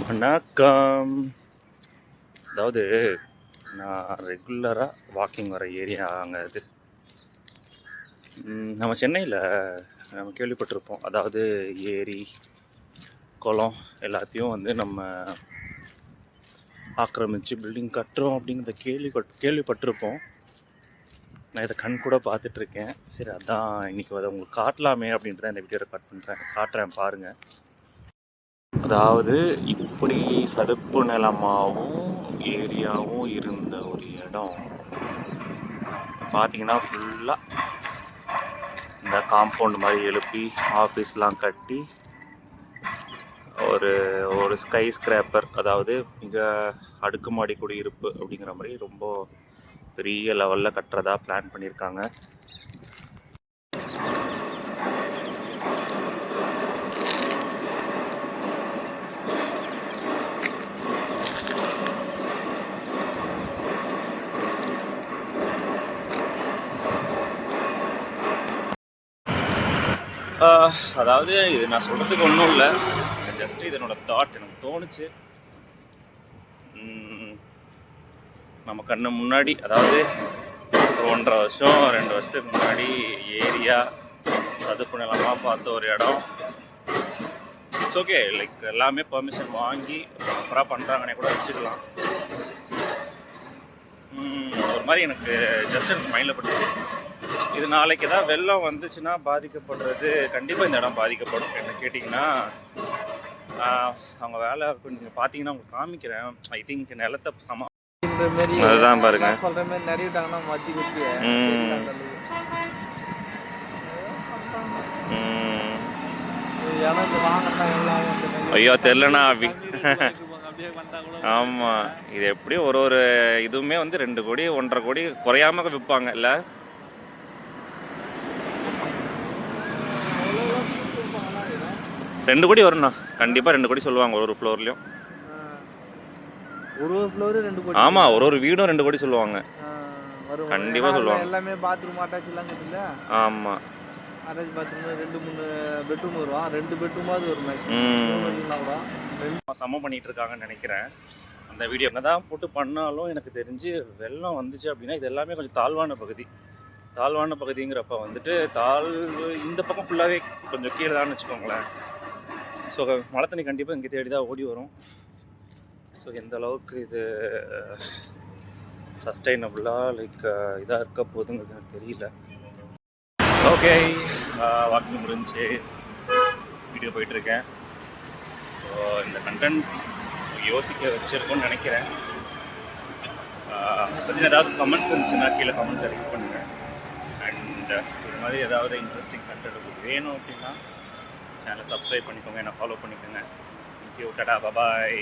வணக்கம். அதாவது நான் ரெகுலராக வாக்கிங் வர ஏரியா அங்கே இது நம்ம சென்னையில் நம்ம கேள்விப்பட்டிருப்போம். அதாவது ஏரி குளம் எல்லாத்தையும் வந்து நம்ம ஆக்கிரமித்து பில்டிங் கட்டுறோம் அப்படிங்கிறத கேள்விப்பட்டிருப்போம். நான் இதை கண் கூட பார்த்துட்ருக்கேன். சரி, அதான் இன்றைக்கி அதை உங்களுக்கு காட்டலாமே அப்படின்ட்டு தான் இந்த வீடியோவை காட்டுறேன் பாருங்கள். அதாவது இப்படி சதுப்பு நிலமாகவும் ஏரியாவும் இருந்த ஒரு இடம் பார்த்தீங்கன்னா ஃபுல்லாக இந்த காம்பவுண்ட் மாதிரி எழுப்பி ஆஃபீஸ்லாம் கட்டி ஒரு ஒரு ஸ்கை ஸ்கிராப்பர், அதாவது மிக அடுக்குமாடி குடியிருப்பு அப்படிங்கிற மாதிரி ரொம்ப பெரிய லெவலில் கட்டுறதா பிளான் பண்ணியிருக்காங்க. அதாவது இது நான் சொல்கிறதுக்கு ஒன்றும் இல்லை, ஜஸ்ட் இதனோட தாட் எனக்கு தோணுச்சு. நம்ம கண்ணு முன்னாடி, அதாவது ஒரு 1.5 வருஷம் 2 வருஷத்துக்கு முன்னாடி ஏரியா சதுப்பு நிலமாக பார்த்த ஒரு இடம். இட்ஸ் ஓகே, லைக் எல்லாமே பர்மிஷன் வாங்கி ப்ராப்பராக பண்ணுறாங்கன்னே கூட வச்சுக்கலாம். ஒரு மாதிரி எனக்கு ஜஸ்ட் எனக்கு மைண்டில் பட்டுச்சு, இது நாளைக்கு ஏதாவது வெள்ளம் வந்துச்சுன்னா பாதிக்கப்படுறது கண்டிப்பாக இந்த இடம் பாதிக்கப்படும். என்ன கேட்டிங்கன்னா, அவங்க வேலை கொஞ்சம் பார்த்தீங்கன்னா உங்களுக்கு காமிக்கிறேன். ஐ திங்க் நிலத்தை அதுதான் பாருங்க. ஐயோ தெரியலண்ணா. ஆமாம், இது எப்படியும் ஒரு இதுவுமே வந்து 2 கோடி 1.5 கோடி குறையாம விற்பாங்க இல்லை? $2 கோடி வரும்ண்ணா, கண்டிப்பாக 2 கோடி சொல்லுவாங்க ஒரு ஃப்ளோர்லையும். ஒரு ஃப்ளோர் 2 கோடி. ஆமாம், ஒரு வீடும் 2 கோடி சொல்லுவாங்க, கண்டிப்பாக சொல்லுவாங்க. எல்லாமே பாத்ரூம் அட்டாச் எல்லாம் இருக்குல்ல? ஆமாம், அட்டாச் பாத்ரூம் 2-3 பெட்ரூம் வரும். 2 பெட்ரூமாவது வரும். சமம் பண்ணிட்டு இருக்காங்கன்னு நினைக்கிறேன். அந்த வீடியோ என்னதான் போட்டு பண்ணாலும் எனக்கு தெரிஞ்சு வெள்ளம் வந்துச்சு அப்படின்னா இது எல்லாமே கொஞ்சம் தாழ்வான பகுதிங்கிறப்ப வந்துட்டு இந்த பக்கம் ஃபுல்லாகவே கொஞ்சம் கீழே தான் வச்சுக்கோங்களேன். ஸோ மழை தண்ணி கண்டிப்பாக இங்கே தேடி தான் ஓடி வரும். ஸோ எந்த அளவுக்கு இது சஸ்டைனபுளாக லைக் இதாக இருக்க போகுதுங்கிறது எனக்கு தெரியல. ஓகே, வாக்கிங் முடிஞ்சு வீடியோ போயிட்டுருக்கேன். ஸோ இந்த கண்டென்ட் யோசிக்க வச்சுருக்கோன்னு நினைக்கிறேன். பற்றி ஏதாவது கமெண்ட்ஸ் இருந்துச்சுன்னா கீழே கமெண்ட்ஸ் ரைட் பண்ணுங்கள். அண்ட் இது மாதிரி ஏதாவது இன்ட்ரெஸ்டிங் கண்டென்ட் வேணும் அப்படின்னா சேனலை சப்ஸ்கிரைப் பண்ணிக்கோங்க, என்னை ஃபாலோ பண்ணிக்கோங்க. தேங்க்யூ, டாடா, பாய்.